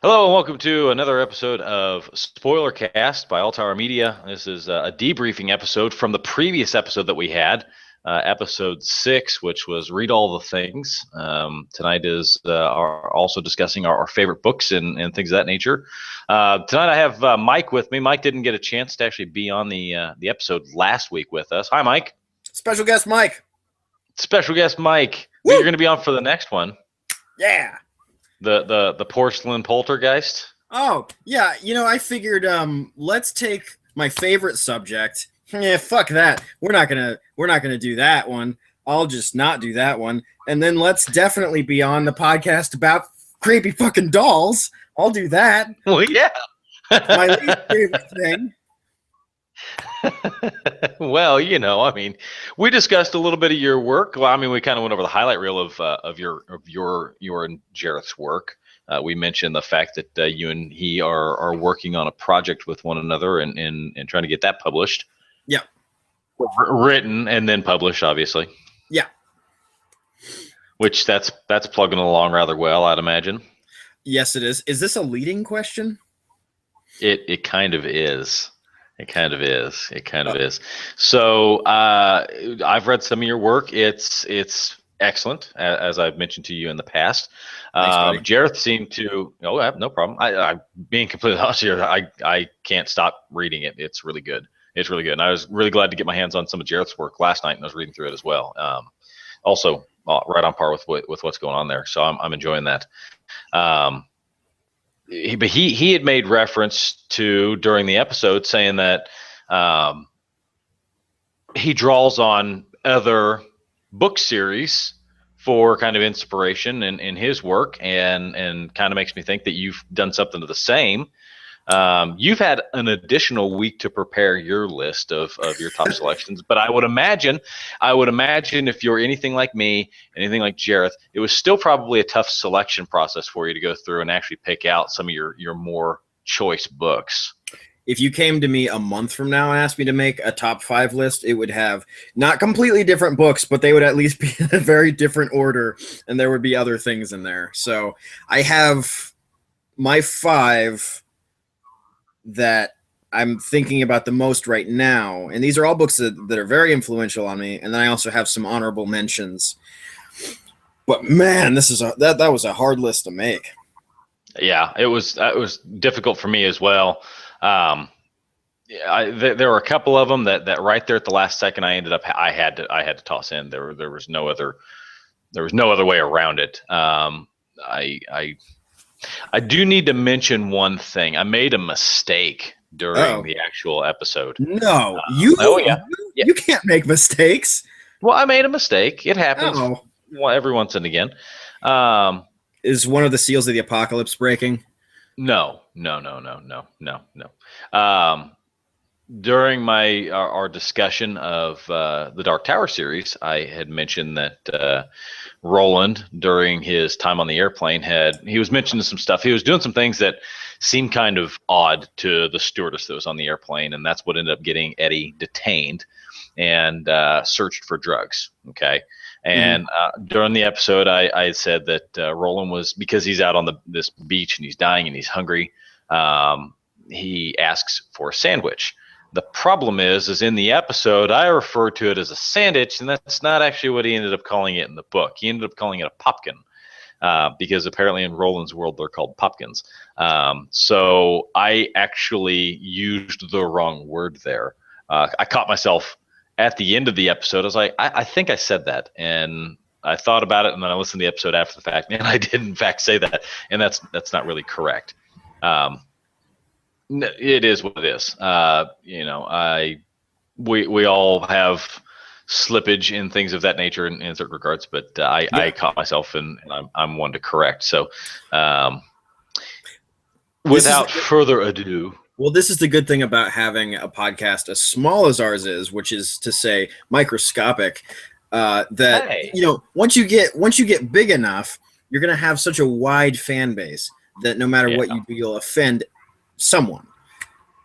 Hello and welcome to another episode of Spoilercast by Alltower Media. This is a debriefing episode from the previous episode that we had, episode 6, which was Read All the Things. Tonight is also discussing our favorite books and things of that nature. Tonight I have Mike with me. Mike didn't get a chance to actually be on the episode last week with us. Hi, Mike. Special guest Mike. Special guest Mike. Woo! You're going to be on for the next one. Yeah. The porcelain poltergeist. Oh, yeah. I figured let's take my favorite subject. Yeah, fuck that. We're not gonna do that one. I'll just not do that one. And then let's definitely be on the podcast about creepy fucking dolls. I'll do that. Well, yeah. My least favorite thing. Well, we discussed a little bit of your work. Well, we kind of went over the highlight reel of your and Jareth's work. We mentioned the fact that you and he are working on a project with one another and trying to get that published. Yeah. Written and then published, obviously. Yeah. Which that's plugging along rather well, I'd imagine. Yes, it is. Is this a leading question? It kind of is. It kind of is. So I've read some of your work. It's excellent, as I've mentioned to you in the past. Jareth seemed to. Oh, no problem. I being completely honest here, I can't stop reading it. It's really good. It's really good. And I was really glad to get my hands on some of Jareth's work last night, and I was reading through it as well. Also, right on par with what's going on there. So I'm enjoying that. But he had made reference to during the episode saying that he draws on other book series for kind of inspiration in his work, and kind of makes me think that you've done something of the same. You've had an additional week to prepare your list of your top selections, but I would imagine if you're anything like me, anything like Jareth, it was still probably a tough selection process for you to go through and actually pick out some of your more choice books. If you came to me a month from now and asked me to make a top 5 list, it would have not completely different books, but they would at least be in a very different order, and there would be other things in there. So I have my 5 that I'm thinking about the most right now, and these are all books that are very influential on me, and then I also have some honorable mentions. But man, that was a hard list to make. Yeah, it was difficult for me as well. There were a couple of them that right there at the last second I had to toss in. There was no other way around it. I do need to mention one thing. I made a mistake during the actual episode. No, you can't make mistakes. Well, I made a mistake. It happens every once and again. Is one of the seals of the apocalypse breaking? No. During our discussion of the Dark Tower series, I had mentioned that Roland, during his time on the airplane, he was mentioning some stuff. He was doing some things that seemed kind of odd to the stewardess that was on the airplane, and that's what ended up getting Eddie detained and searched for drugs. Okay. And during the episode, I said that Roland was, because he's out on this beach and he's dying and he's hungry, he asks for a sandwich. The problem is in the episode, I refer to it as a sandwich, and that's not actually what he ended up calling it in the book. He ended up calling it a popkin, because apparently in Roland's world, they're called popkins. So I actually used the wrong word there. I caught myself at the end of the episode. I was like, I think I said that. And I thought about it, and then I listened to the episode after the fact, and I did in fact say that. And that's not really correct. It is what it is. We all have slippage in things of that nature in certain regards, but I caught myself, and I'm one to correct. So, without further ado. Well, this is the good thing about having a podcast as small as ours is, which is to say microscopic. Once you get big enough, you're going to have such a wide fan base that no matter what you do, you'll offend someone.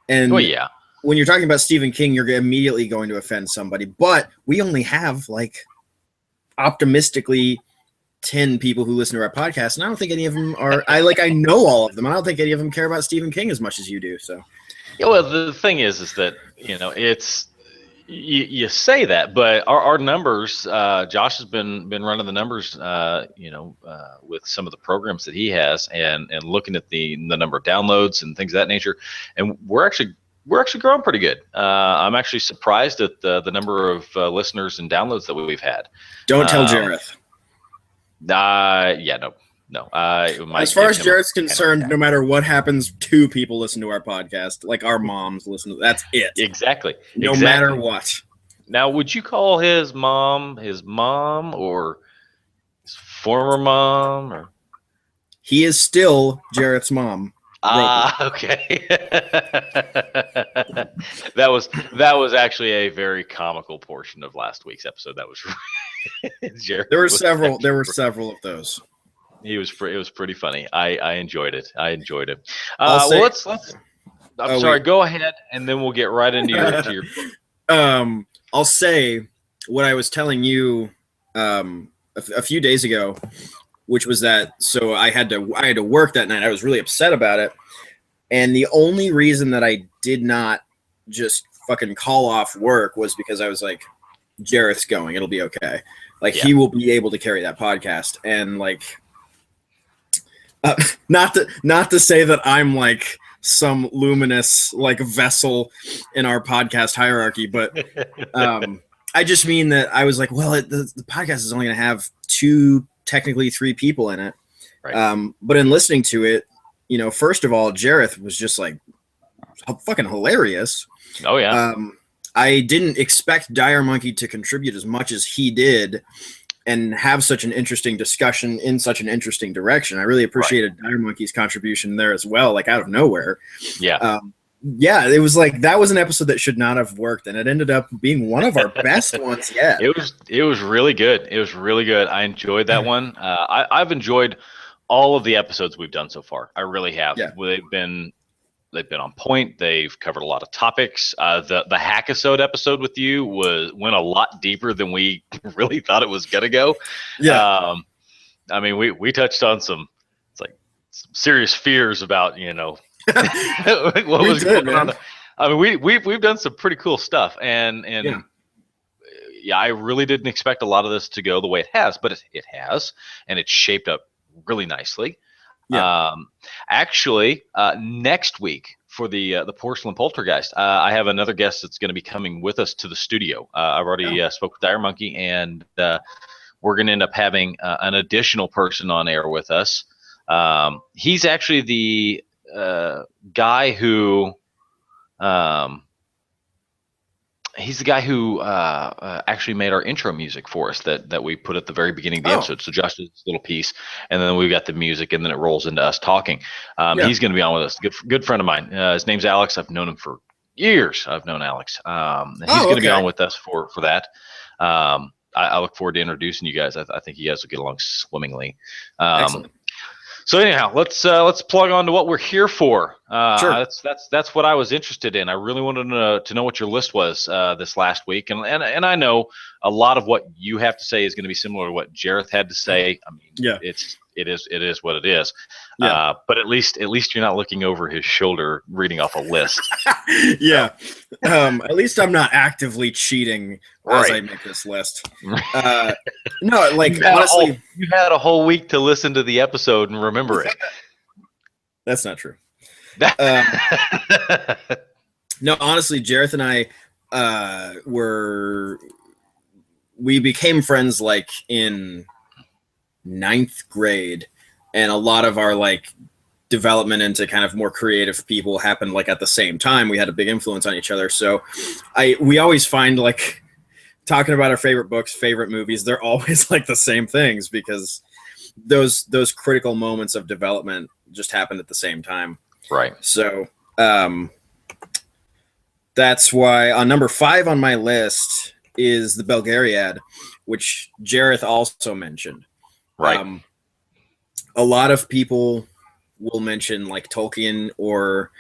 And when you're talking about Stephen King, you're immediately going to offend somebody. But we only have, like, optimistically 10 people who listen to our podcast, and I don't think any of them are. I know all of them. I don't think any of them care about Stephen King as much as you do. So, Yeah, well, the thing is that it's you say that, but our numbers. Josh has been running the numbers. With some of the programs that he has, and looking at the number of downloads and things of that nature, and we're actually growing pretty good. I'm actually surprised at the number of listeners and downloads that we've had. Don't tell Jareth. No. As far as Jareth's concerned, no matter what happens, 2 people listen to our podcast. Like our moms listen to. That's it. Exactly. No matter what. Now, would you call his mom or his former mom? Or he is still Jareth's mom. Okay. That was actually a very comical portion of last week's episode. That was there were several of those. It was pretty funny. I enjoyed it. Let's. I'm sorry. Go ahead, and then we'll get right into your. I'll say what I was telling you a few days ago, which was that. So I had to work that night. I was really upset about it, and the only reason that I did not just fucking call off work was because I was like, Jareth's going. It'll be okay. Like he will be able to carry that podcast, and like. Not to say that I'm like some luminous like vessel in our podcast hierarchy, but I just mean that I was like, well, the podcast is only going to have 2, technically 3 people in it. Right. But in listening to it, first of all, Jareth was just like fucking hilarious. Oh yeah. I didn't expect Dire Monkey to contribute as much as he did and have such an interesting discussion in such an interesting direction. I really appreciated Dire Monkey's contribution there as well, like out of nowhere. Yeah. It was like that was an episode that should not have worked, and it ended up being one of our best ones yet. It was really good. It was really good. I enjoyed that one. I've enjoyed all of the episodes we've done so far. I really have. Yeah. They've been on point. They've covered a lot of topics. The Hackasode episode with you went a lot deeper than we really thought it was gonna go. Yeah. I mean, we touched on some serious fears about what was going on. I mean, we've done some pretty cool stuff, and I really didn't expect a lot of this to go the way it has, but it has, and it's shaped up really nicely. Yeah. Actually, next week for the Porcelain Poltergeist, I have another guest that's going to be coming with us to the studio. I've already spoke with Dire Monkey, and we're going to end up having an additional person on air with us. He's actually the guy who actually made our intro music for us that we put at the very beginning of the episode. So Josh did this little piece, and then we've got the music, and then it rolls into us talking. He's going to be on with us. Good friend of mine. His name's Alex. I've known him for years. I've known Alex. He's going to be on with us for that. I look forward to introducing you guys. I think you guys will get along swimmingly. Excellent. So anyhow, let's plug on to what we're here for. Sure. That's what I was interested in. I really wanted to know what your list was this last week, and I know a lot of what you have to say is going to be similar to what Jareth had to say. I mean, it is what it is. Yeah. But at least you're not looking over his shoulder reading off a list. Yeah. At least I'm not actively cheating as I make this list. No, like honestly, you had a whole week to listen to the episode and remember it. That's not true. No, honestly, Jareth and I we became friends like in 9th grade, and a lot of our like development into kind of more creative people happened like at the same time. We had a big influence on each other, so we always find like talking about our favorite books, favorite movies, they're always like the same things because those critical moments of development just happened at the same time. Right. So that's why on number 5 on my list is the Belgariad, which Jareth also mentioned. Right. A lot of people will mention like Tolkien or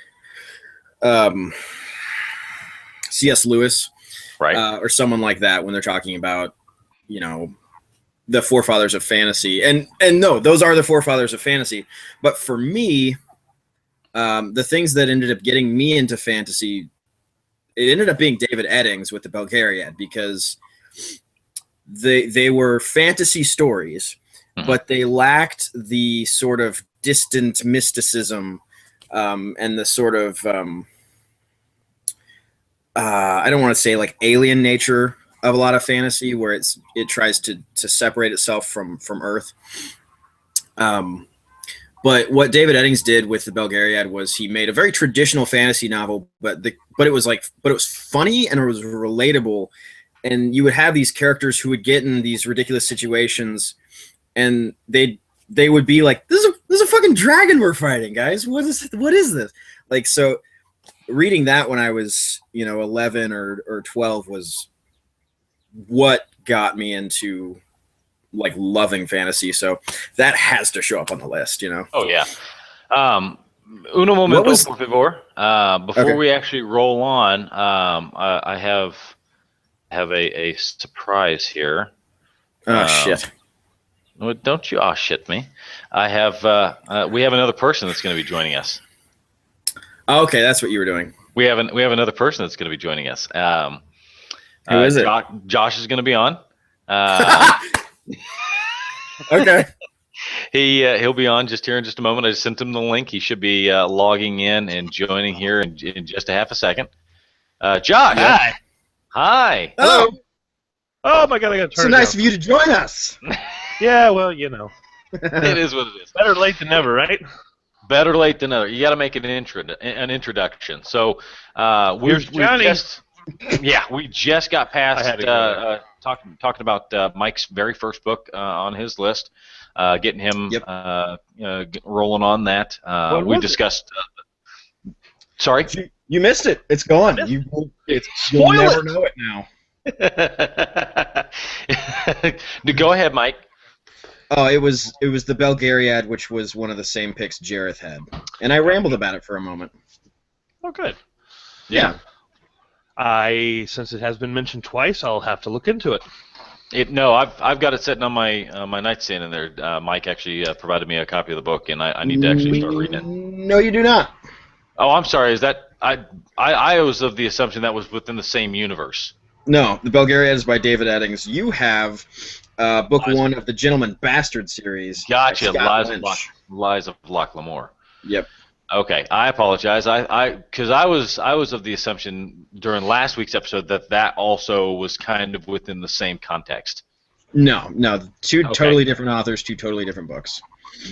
C.S. Lewis, right, or someone like that when they're talking about, the forefathers of fantasy. And no, those are the forefathers of fantasy. But for me, the things that ended up getting me into fantasy, it ended up being David Eddings with the Belgariad, because they were fantasy stories, but they lacked the sort of distant mysticism and the sort of I don't want to say like alien nature of a lot of fantasy, where it tries to separate itself from Earth. But what David Eddings did with the Belgariad was he made a very traditional fantasy novel, but it was funny and it was relatable, and you would have these characters who would get in these ridiculous situations, and they would be like, "This is a fucking dragon we're fighting, guys. What is this?" Like, so reading that when I was 11 or 12 was what got me into like loving fantasy, so that has to show up on the list, Oh yeah. Uno momento, por favor. Before we actually roll on, I have a surprise here. Oh shit! Don't you shit me? I have we have another person that's going to be joining us. Okay, that's what you were doing. We have another person that's going to be joining us. Who is it? Josh is going to be on. Okay. He'll be on just here in just a moment. I just sent him the link. He should be logging in and joining here in just a half a second. Josh. Hi. Hi. Hello. Oh my God! I got to turn. So nice of you to join us. Yeah, well, It is what it is. better late than never, right? Better late than never. You got to make an introduction. So we just got past talking about Mike's very first book on his list, getting him rolling on that. We discussed. Sorry, you missed it. It's gone. You'll never know it now. Go ahead, Mike. Oh, it was the Belgariad, which was one of the same picks Jareth had, and I rambled about it for a moment. Oh, good. Yeah. Since it has been mentioned twice, I'll have to look into it. No, I've got it sitting on my nightstand in there. Mike actually provided me a copy of the book, and I need to actually start reading it. No, you do not. Oh, I'm sorry. Is that I was of the assumption that was within the same universe. No, the Belgariad is by David Eddings. You have book one of the Gentleman Bastard series. Gotcha. Lies of Loch Lamore. Yep. Okay, I apologize. Because I was of the assumption during last week's episode that also was kind of within the same context. No, two totally different authors, two totally different books.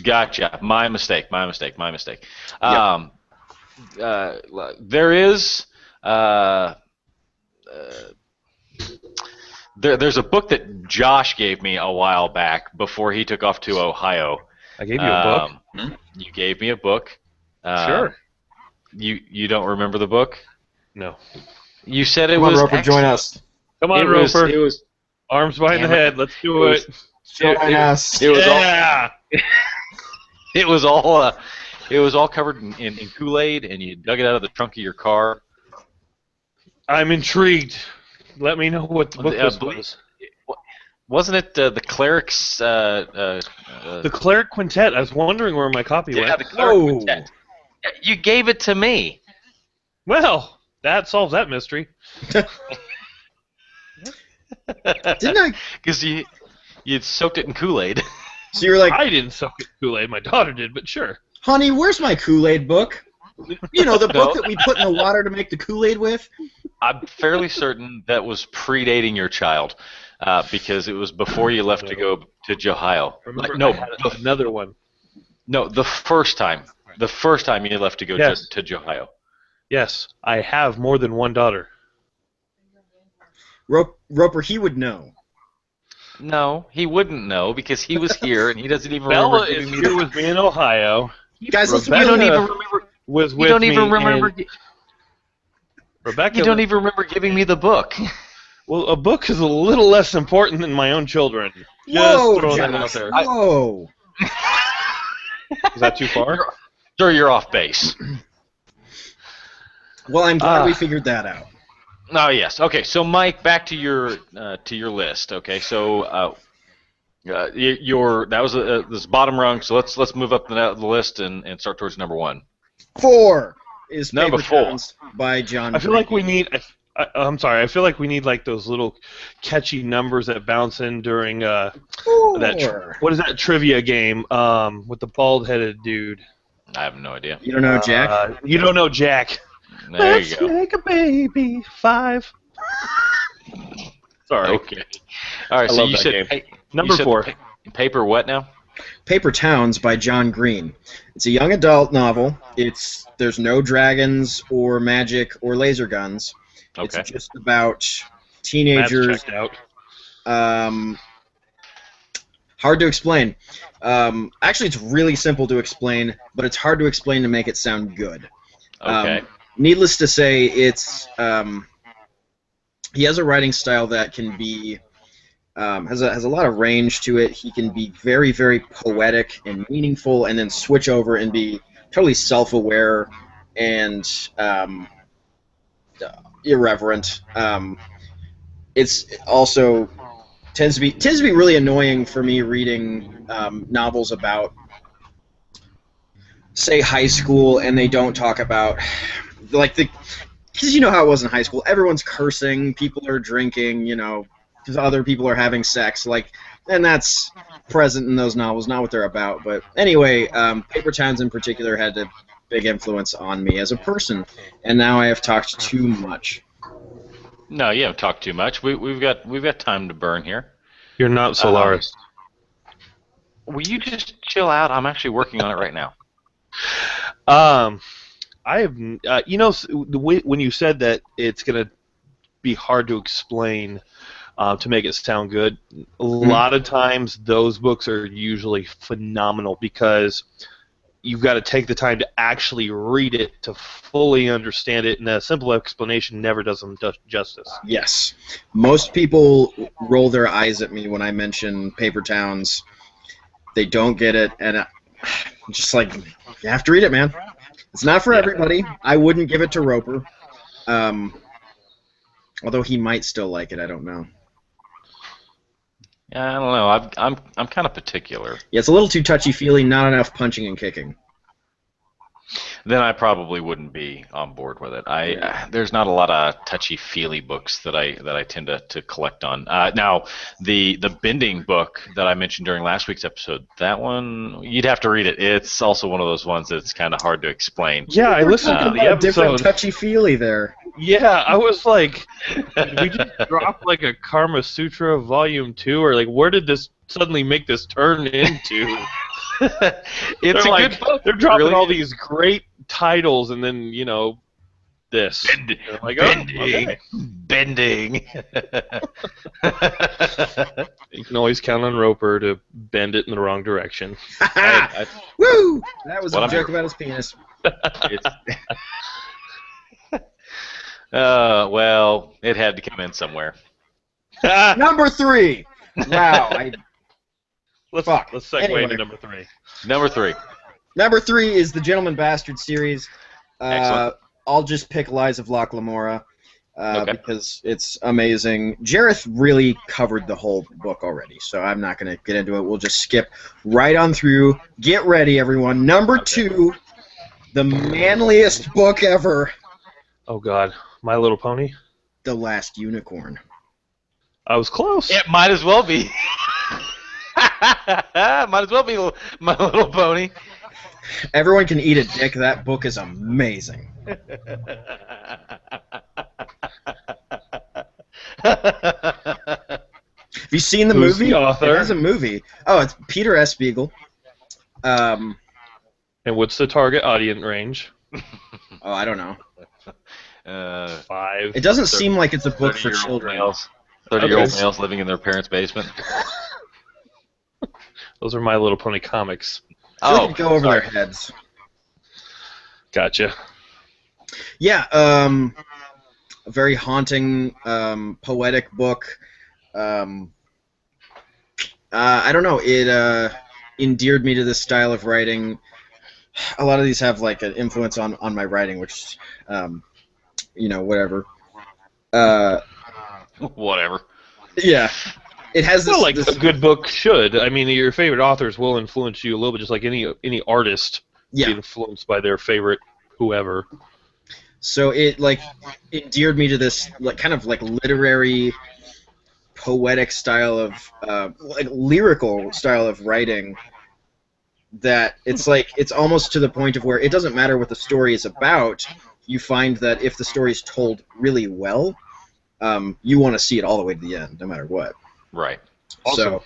Gotcha. My mistake. Yep. There is there's a book that Josh gave me a while back before he took off to Ohio. I gave you a book. You gave me a book. Sure. You don't remember the book? No. You said it Come was. on, Roper, join us. Come on, Roper. It was arms behind the head. Let's do it. Join us. It was all covered in Kool-Aid, and you dug it out of the trunk of your car. I'm intrigued. Let me know what the book was. Wasn't it the Cleric's? The Cleric Quintet. I was wondering where my copy went. Yeah, the Cleric Quintet. You gave it to me. Well, that solves that mystery. Didn't I? Because you'd soaked it in Kool-Aid. So you were like, I didn't soak it in Kool-Aid. My daughter did, but sure. honey, where's my Kool-Aid book? You know, the book that we put in the water to make the Kool-Aid with? I'm fairly certain that was predating your child, because it was before you left to go to Ohio. Remember, I had another one. No, the first time you left to go to Ohio. Yes, I have more than one daughter. Roper, he would know. No, he wouldn't know because he was here and he doesn't even Bella remember. is here with me in Ohio. Guys, let's Rebecca don't even remember. Was with You don't me even remember. Rebecca. You don't even remember giving me the book. Well, a book is a little less important than my own children. Whoa, Just throwing that out there. Whoa. Is that too far? Sure, you're off base. Well, I'm glad we figured that out. Oh yes. Okay. So Mike, back to your list. Okay. So That was this bottom rung. So let's move up the list and start towards number 1. 4 is Number Paper 4. Towns by John. I feel like we need. I'm sorry. I feel like we need like those little catchy numbers that bounce in during what is that trivia game with the bald-headed dude? I have no idea. You don't know Jack? You don't know Jack. There Let's you go. make a baby 5. Sorry. Okay. All right. I So love you that said game. Number 4. Paper what now? Paper Towns by John Green. It's a young adult novel. There's no dragons or magic or laser guns. Okay. It's just about teenagers. Matt's checked out. Hard to explain. Actually, it's really simple to explain, but it's hard to explain to make it sound good. Okay. Needless to say, he has a writing style that can be has a lot of range to it. He can be very, very poetic and meaningful, and then switch over and be totally self-aware and irreverent. It's also tends to be really annoying for me reading novels about, say, high school, and they don't talk about because you know how it was in high school. Everyone's cursing, people are drinking, because other people are having sex, and that's present in those novels, not what they're about. But anyway, Paper Towns in particular had a big influence on me as a person, and now I have talked too much. No, you haven't talked too much. We've got time to burn here. You're not Solaris. Will you just chill out? I'm actually working on it right now. I have, the way when you said that it's gonna be hard to explain to make it sound good. A lot of times, those books are usually phenomenal because you've got to take the time to actually read it to fully understand it, and a simple explanation never does them justice. Yes. Most people roll their eyes at me when I mention Paper Towns. They don't get it, and just like, you have to read it, man. It's not for everybody. I wouldn't give it to Roper. Although he might still like it, I don't know. Yeah, I don't know. I'm kind of particular. Yeah, it's a little too touchy-feely, not enough punching and kicking. Then I probably wouldn't be on board with it. There's not a lot of touchy-feely books that I tend to collect on. Now, the bending book that I mentioned during last week's episode, that one you'd have to read it. It's also one of those ones that's kind of hard to explain. Yeah, I listened to the episode. Different touchy-feely there. Yeah, I was like, did we just drop like a Karma Sutra Volume 2, or like where did this suddenly make this turn into? It's a good book. They're dropping really all these great titles, and then this. Bending. You can always count on Roper to bend it in the wrong direction. Woo! That was a joke about his penis. Well, it had to come in somewhere. Number 3. Wow. Let's segue Anyway. into number 3. Number 3. Number 3 is the Gentleman Bastard series. Excellent. I'll just pick Lies of Locke Lamora Okay. because it's amazing. Jareth really covered the whole book already, so I'm not going to get into it. We'll just skip right on through. Get ready, everyone. Number 2, the manliest book ever, Oh God, My Little Pony. The Last Unicorn. I was close. It might as well be. Might as well be My Little Pony. Everyone can eat a dick. That book is amazing. Have you seen the Who's movie? the author? It has a movie. Oh, it's Peter S. Beagle. And what's the target audience range? Oh, I don't know. 5. It doesn't seem like it's a book for children. 30-year-old males living in their parents' basement. Those are My Little Pony comics. So they go over their heads. Gotcha. Yeah, a very haunting, poetic book. I don't know. It endeared me to this style of writing. A lot of these have like an influence on my writing, which, whatever. Whatever. Yeah. it has this. Well, like this, a good book should. I mean, your favorite authors will influence you a little bit, just like any artist yeah. be influenced by their favorite whoever. So it endeared me to this kind of literary, poetic style of lyrical style of writing. That it's almost to the point of where it doesn't matter what the story is about. You find that if the story is told really well, you want to see it all the way to the end, no matter what. Right. So,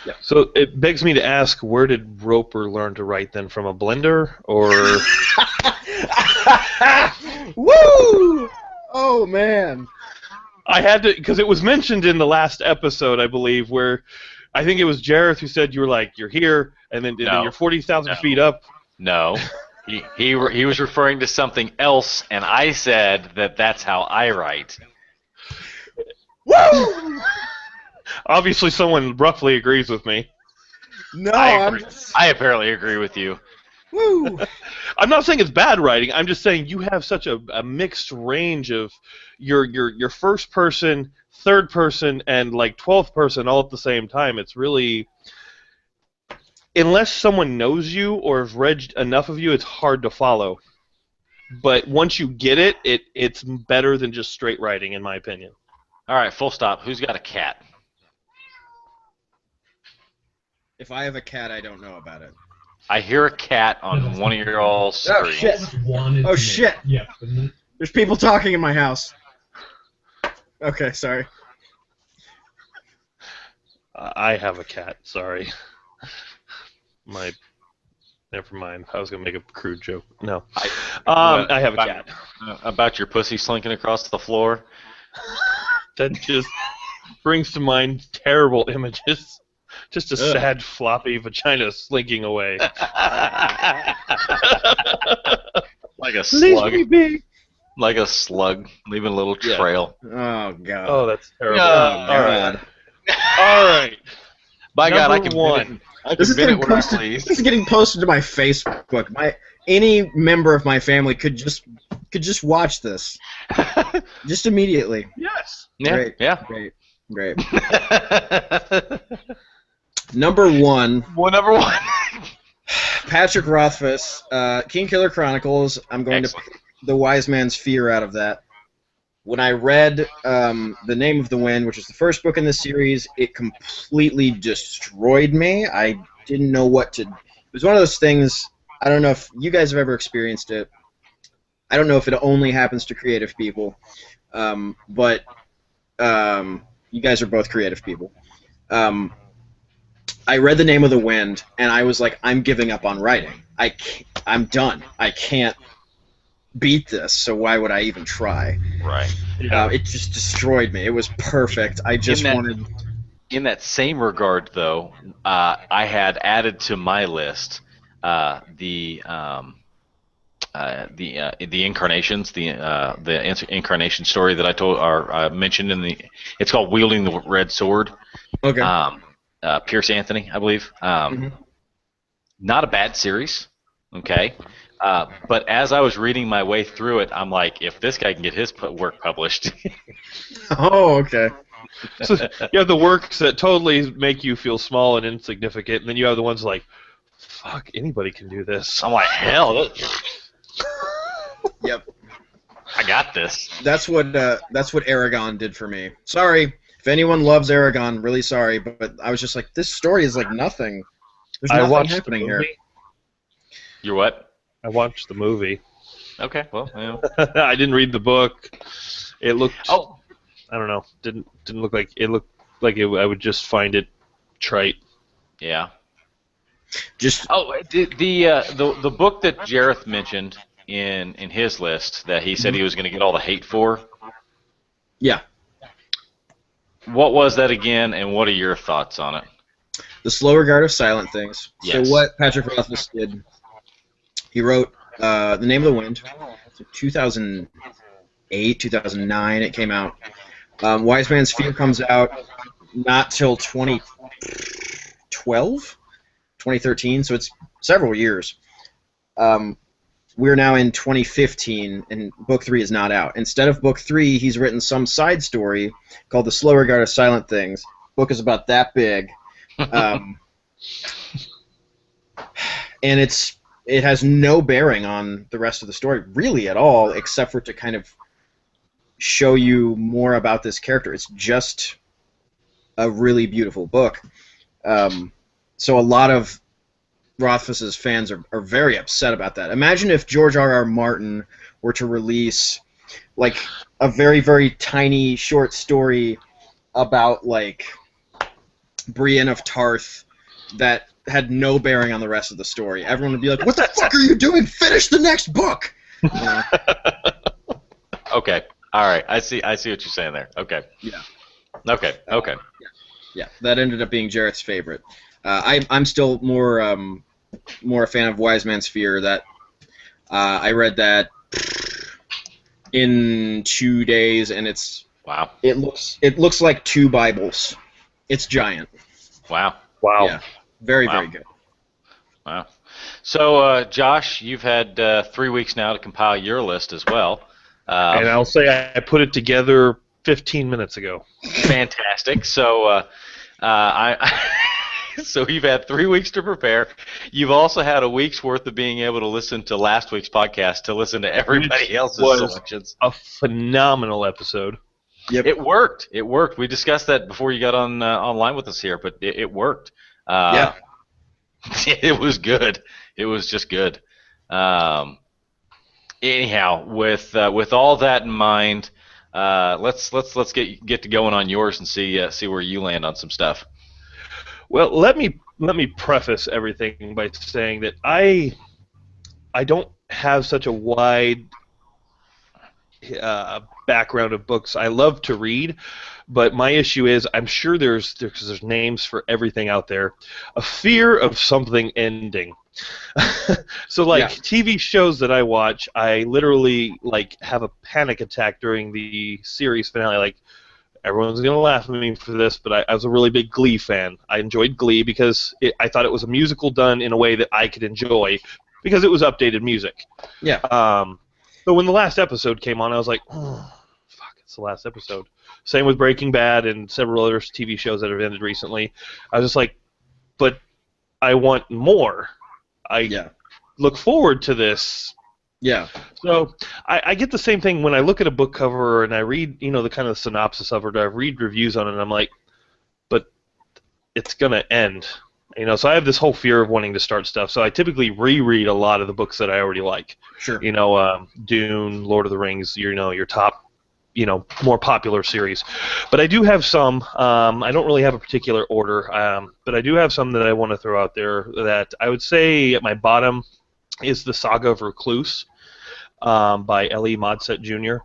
yeah. So it begs me to ask, where did Roper learn to write then? From a blender, or? Woo! Oh man! I had to, because it was mentioned in the last episode, I believe, where I think it was Jareth who said you were like, you're here, and then you're 40,000 feet up. No. He was referring to something else, and I said that's how I write. Woo! Obviously, someone roughly agrees with me. No, I apparently agree with you. Woo! I'm not saying it's bad writing. I'm just saying you have such a mixed range of your first person, third person, and 12th person all at the same time. It's really, unless someone knows you or has read enough of you, it's hard to follow. But once you get it, it's better than just straight writing, in my opinion. All right, full stop. Who's got a cat? If I have a cat, I don't know about it. I hear a cat on one of your all screens. Oh shit! Oh shit! Yeah. There's people talking in my house. Okay, sorry. I have a cat. Sorry. Never mind. I was gonna make a crude joke. No. I have a cat. About your pussy slinking across the floor. That just brings to mind terrible images. Just a sad, floppy vagina slinking away. Like a slug. Leave me be. Like a slug, leaving a little trail. Oh god. Oh, that's terrible. Oh god. All right. By God, I can one. This is bin getting it when I posted. please. This is getting posted to my Facebook. Any member of my family could just watch this, just immediately. Yes. Yeah. Great. Yeah. Great. Number one. Well, number one. Patrick Rothfuss, Kingkiller Chronicles. I'm going Excellent. to pick The Wise Man's Fear out of that. When I read The Name of the Wind, which was the first book in the series, it completely destroyed me. I didn't know what to... It was one of those things, I don't know if you guys have ever experienced it. I don't know if it only happens to creative people, but you guys are both creative people. I read The Name of the Wind, and I was like, I'm giving up on writing. I'm done. I can't beat this, so why would I even try? Right. It just destroyed me. It was perfect. I just wanted... In that same regard, though, I had added to my list the incarnations, the incarnation story that I told or mentioned in the. It's called Wielding the Red Sword. Okay. Pierce Anthony, I believe. Not a bad series. Okay. But as I was reading my way through it, I'm like, if this guy can get his work published. Oh, okay. So you have the works that totally make you feel small and insignificant, and then you have the ones like, fuck, anybody can do this. I'm like, hell. Yep. I got this. That's what Aragon did for me. Sorry. If anyone loves Aragon, really sorry, but I was just like, this story is like nothing. There's nothing happening here. You're what? I watched the movie. Okay, well, yeah. I didn't read the book. It looked. Oh. I don't know. Didn't look like it looked like I would just find it trite. Yeah. Just the book that Jareth mentioned in his list that he said he was going to get all the hate for. Yeah. What was that again, and what are your thoughts on it? The Slow Regard of Silent Things. Yes. So what Patrick Rothfuss did, he wrote The Name of the Wind. So 2008, 2009 it came out. Wise Man's Fear comes out not till 2012, 2013, so it's several years. we're now in 2015, and book 3 is not out. Instead of book 3, he's written some side story called The Slow Regard of Silent Things. Book is about that big. And it has no bearing on the rest of the story, really, at all, except for to kind of show you more about this character. It's just a really beautiful book. So a lot of Rothfuss's fans are very upset about that. Imagine if George R.R. Martin were to release like a very, very tiny short story about like Brienne of Tarth that had no bearing on the rest of the story. Everyone would be like, "What the fuck are you doing? Finish the next book!" You know? Okay. All right. I see what you're saying there. Okay. Yeah. Okay. Yeah. That ended up being Jarrett's favorite. I'm still more a fan of Wise Man's Fear. That I read that in 2 days, and wow. It looks like 2 Bibles. It's giant. Wow. Yeah. Very good. Wow. So, Josh, you've had 3 weeks now to compile your list as well. And I'll say I put it together 15 minutes ago. Fantastic. So, so you've had 3 weeks to prepare. You've also had a week's worth of being able to listen to last week's podcast to listen to everybody else's selections. A phenomenal episode. Yep. It worked. We discussed that before you got on online with us here, but it worked. Yeah. It was good. It was just good. Anyhow, with all that in mind, let's get to going on yours and see where you land on some stuff. Well, let me preface everything by saying that I don't have such a wide background of books. I love to read, but my issue is I'm sure there's names for everything out there. A fear of something ending. So TV shows that I watch, I literally have a panic attack during the series finale. Like, everyone's gonna laugh at me for this, but I was a really big Glee fan. I enjoyed Glee because I thought it was a musical done in a way that I could enjoy because it was updated music. Yeah. So when the last episode came on, I was like, oh, fuck, it's the last episode. Same with Breaking Bad and several other TV shows that have ended recently. I was just like, but I want more. I look forward to this. Yeah. So I get the same thing when I look at a book cover and I read, the kind of synopsis of it, or I read reviews on it, and I'm like, but it's going to end. So I have this whole fear of wanting to start stuff. So I typically reread a lot of the books that I already like. Sure. Dune, Lord of the Rings, your top, more popular series. But I do have some, I don't really have a particular order, but I do have some that I want to throw out there that I would say at my bottom is the Saga of Recluse by L.E. Modset Jr.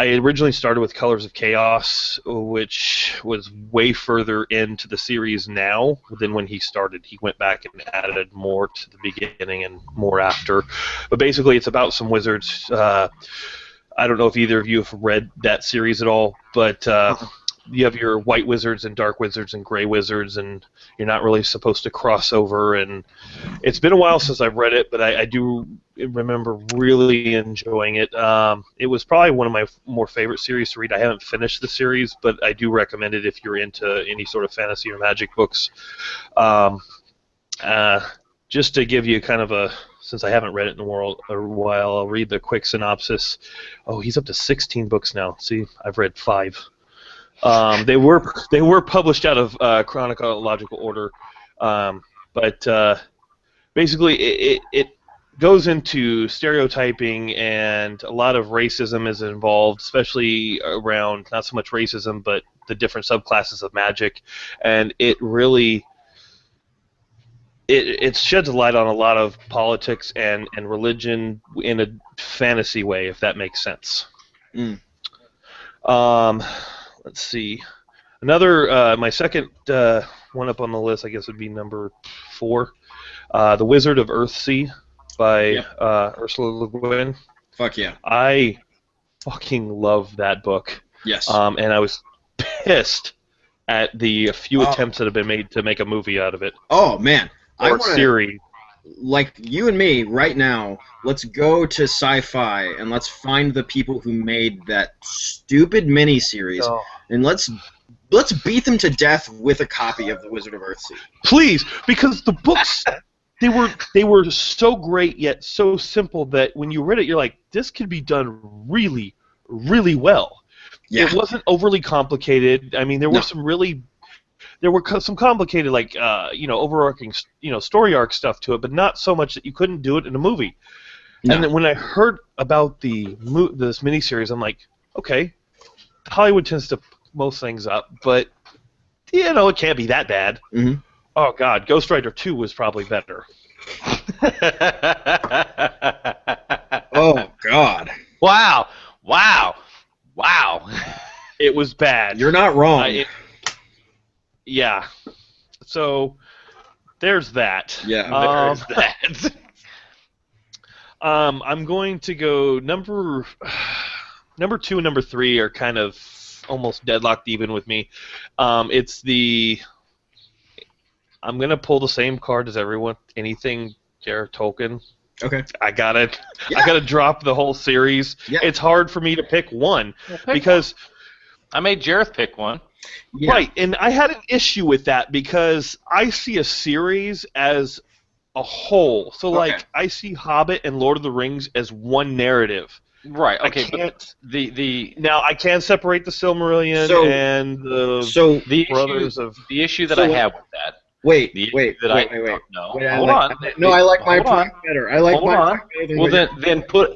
I originally started with Colors of Chaos, which was way further into the series now than when he started. He went back and added more to the beginning and more after. But basically it's about some wizards. I don't know if either of you have read that series at all, but you have your white wizards and dark wizards and gray wizards, and you're not really supposed to cross over. And it's been a while since I've read it, but I do remember really enjoying it. It was probably one of my more favorite series to read. I haven't finished the series, but I do recommend it if you're into any sort of fantasy or magic books. Just to give you kind of since I haven't read it in a while, I'll read the quick synopsis. Oh, he's up to 16 books now. See, I've read 5. They were published out of chronological order, but basically it goes into stereotyping, and a lot of racism is involved, especially around not so much racism but the different subclasses of magic, and it really it sheds a light on a lot of politics and religion in a fantasy way, if that makes sense. Let's see. Another, my second one up on the list, I guess, would be number 4, The Wizard of Earthsea by Ursula Le Guin. Fuck yeah. I fucking love that book. Yes. And I was pissed at the few attempts that have been made to make a movie out of it. Oh, man. Or series. like you and me right now, let's go to Sci-Fi and let's find the people who made that stupid miniseries, Oh. and let's beat them to death with a copy of The Wizard of Earthsea. Please, because the books they were so great yet so simple that when you read it, you're like, this could be done really, really well. Yeah. It wasn't overly complicated. I mean, there were some complicated, like, overarching, story arc stuff to it, but not so much that you couldn't do it in a movie. No. And then when I heard about this miniseries, I'm like, okay, Hollywood tends to most things up, but, it can't be that bad. Mm-hmm. Oh, God, Ghost Rider 2 was probably better. Oh, God. Wow. It was bad. You're not wrong. Yeah. So, there's that. Yeah, There's that. I'm going to go number 2 and number 3 are kind of almost deadlocked even with me. I'm going to pull the same card as everyone. Anything J.R.R. Tolkien. Okay. I gotta drop the whole series. Yeah. It's hard for me to pick one because I made Jareth pick one. Yeah. right, and I had an issue with that because I see a series as a whole. So like I see Hobbit and Lord of the Rings as one narrative. Right. Okay. I can't. The Now I can separate the Silmarillion and the brothers of the issue that I have with that. Wait. No. Hold on. No, I like my point better. I like Hold my on. point better. Well,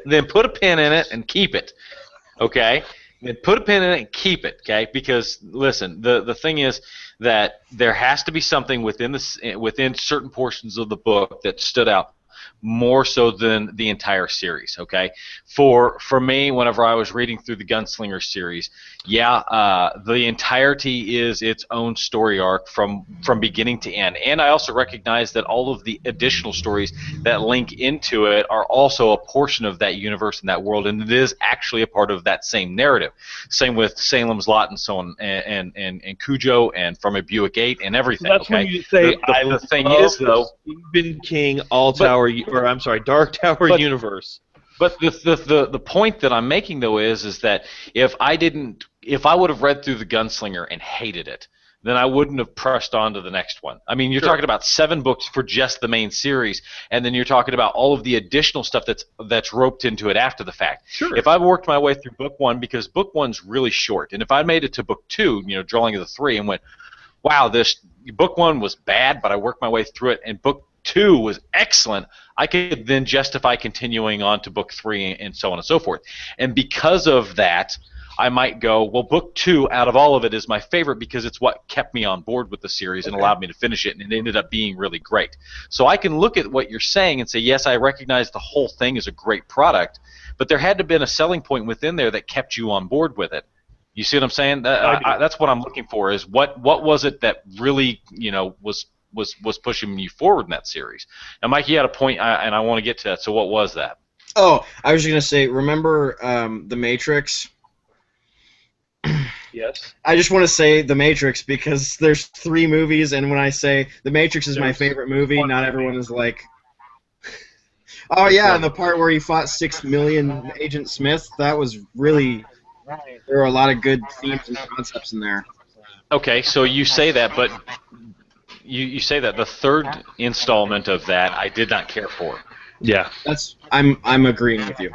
then put a pin in it and keep it. Okay. Then put a pin in it and keep it. Okay. Because listen, the thing is that there has to be something within certain portions of the book that stood out more so than the entire series. Okay. For me, whenever I was reading through the Gunslinger series, the entirety is its own story arc from beginning to end. And I also recognize that all of the additional stories that link into it are also a portion of that universe and that world, and it is actually a part of that same narrative. Same with Salem's Lot and so on, and Cujo and From a Buick 8 and everything. So that's when you say the thing is though, Stephen King Dark Tower universe. But the point that I'm making though is that if I would have read through the Gunslinger and hated it, then I wouldn't have pressed on to the next one. I mean, you're talking about 7 books for just the main series, and then you're talking about all of the additional stuff that's roped into it after the fact. Sure. If I worked my way through book 1, because book 1's really short, and if I made it to book 2, Drawing of the Three, and went, wow, this book 1 was bad, but I worked my way through it, and book 2 was excellent, I could then justify continuing on to book 3 and so on and so forth. And because of that, I might go, well, book 2 out of all of it is my favorite because it's what kept me on board with the series and allowed me to finish it, and it ended up being really great. So I can look at what you're saying and say, yes, I recognize the whole thing is a great product, but there had to have been a selling point within there that kept you on board with it. You see what I'm saying? That's what I'm looking for, is what was it that really was pushing you forward in that series. Now, Mike, you had a point, and I want to get to that, so what was that? Oh, I was just going to say, remember The Matrix? Yes. I just want to say The Matrix because there's 3 movies, and when I say The Matrix is my favorite movie, not everyone is like, oh yeah, and the part where he fought 6 million Agent Smith, that was really, there were a lot of good themes and concepts in there. Okay, so you say that, but you say that the third installment of that I did not care for. Yeah. I'm agreeing with you.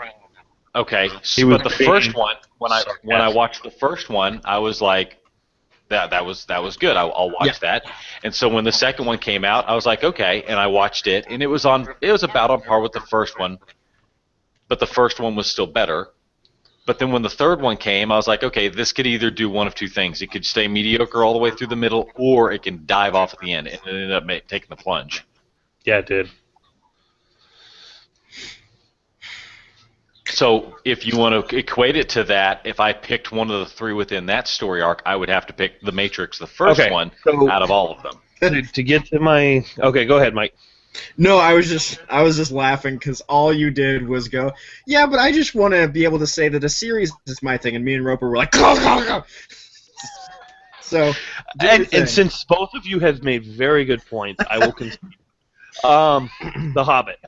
Okay, but the first one, when I watched the first one, I was like, that was good. I'll watch that. And so when the second one came out, I was like, okay, and I watched it, and it was about on par with the first one, but the first one was still better. But then when the third one came, I was like, okay, this could either do one of 2 things. It could stay mediocre all the way through the middle, or it can dive off at the end, and it ended up taking the plunge. Yeah, it did. So if you want to equate it to that, if I picked one of the 3 within that story arc, I would have to pick The Matrix, the first one, out of all of them. To get to my... Okay, go ahead, Mike. No, I was just laughing because all you did was go, yeah, but I just want to be able to say that a series is my thing, and me and Roper were like, go. So, and since both of you have made very good points, I will continue. The Hobbit.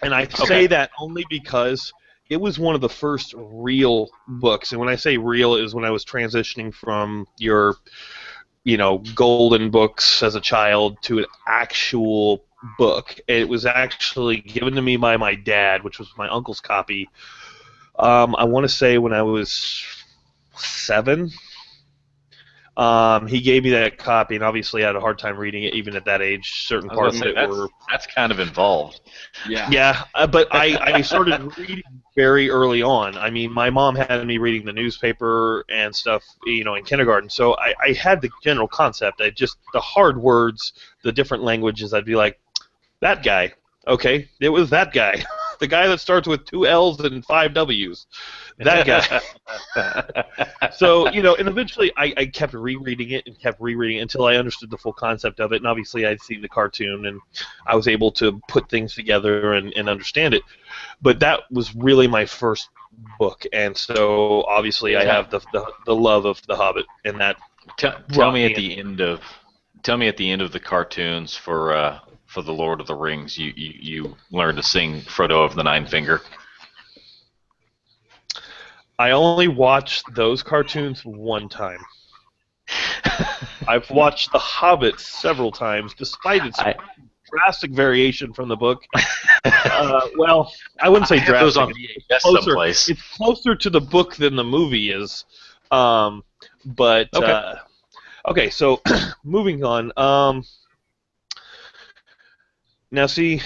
And I say that only because it was one of the first real books. And when I say real, it was when I was transitioning from your, golden books as a child to an actual book. It was actually given to me by my dad, which was my uncle's copy. I want to say when I was 7. He gave me that copy, and obviously I had a hard time reading it, even at that age. Certain parts of it were... That's kind of involved. Yeah, but I started reading very early on. I mean, my mom had me reading the newspaper and stuff, in kindergarten, so I had the general concept. The hard words, the different languages, I'd be like, that guy. Okay, it was that guy. The guy that starts with 2 L's and 5 W's. That guy. So, and eventually I kept rereading it until I understood the full concept of it. And obviously I'd seen the cartoon and I was able to put things together and understand it. But that was really my first book. And so obviously I have the love of The Hobbit and that. Tell me at the end of the cartoons for the Lord of the Rings, you learn to sing Frodo of the Nine Finger. I only watched those cartoons one time. I've watched The Hobbit several times, despite its drastic variation from the book. Well, I wouldn't say drastic. Those on VHS someplace. It's closer to the book than the movie is. Okay, so moving on. Now, see,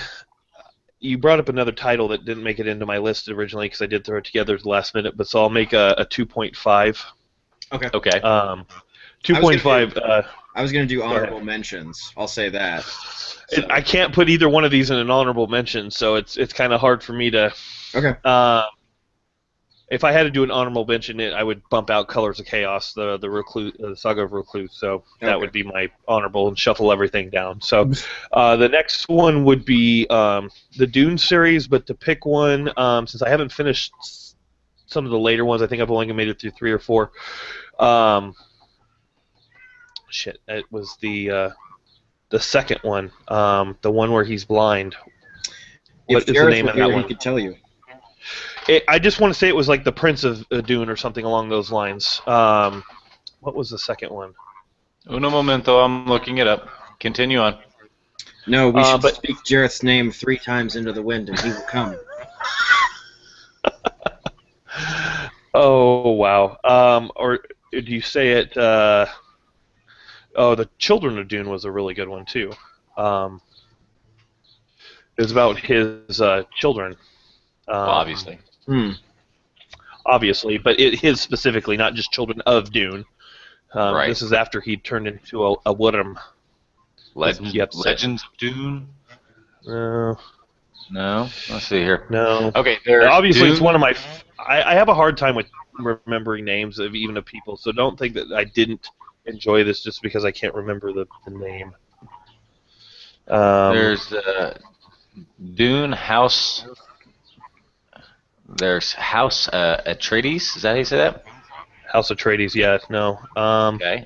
you brought up another title that didn't make it into my list originally because I did throw it together at the last minute, but so I'll make a 2.5. Okay. 2.5. I was going to do honorable mentions. I'll say that. So. I can't put either one of these in an honorable mention, so it's kind of hard for me to... Okay. If I had to do an honorable mention, I would bump out Colors of Chaos, the Recluse, the Saga of Recluse. So that would be my honorable and shuffle everything down. So the next one would be the Dune series, but to pick one, since I haven't finished some of the later ones, I think I've only made it through 3 or 4. It was the second one, the one where he's blind. What is the name of that one? He could tell you. I just want to say it was like the Prince of Dune or something along those lines. What was the second one? Uno momento, I'm looking it up. Continue on. No, we should speak Jareth's name 3 times into the wind and he will come. Oh, wow. Or do you say it... the Children of Dune was a really good one, too. It was about his children. Obviously. Obviously, but his specifically, not just Children of Dune. Right. This is after he turned into a worm. Legends of Dune? No. Let's see here. No. Okay, obviously Dune. It's one of my... I have a hard time with remembering names of people, so don't think that I didn't enjoy this just because I can't remember the name. There's Dune House... There's House Atreides. Is that how you say that? House Atreides, yeah. No. Okay.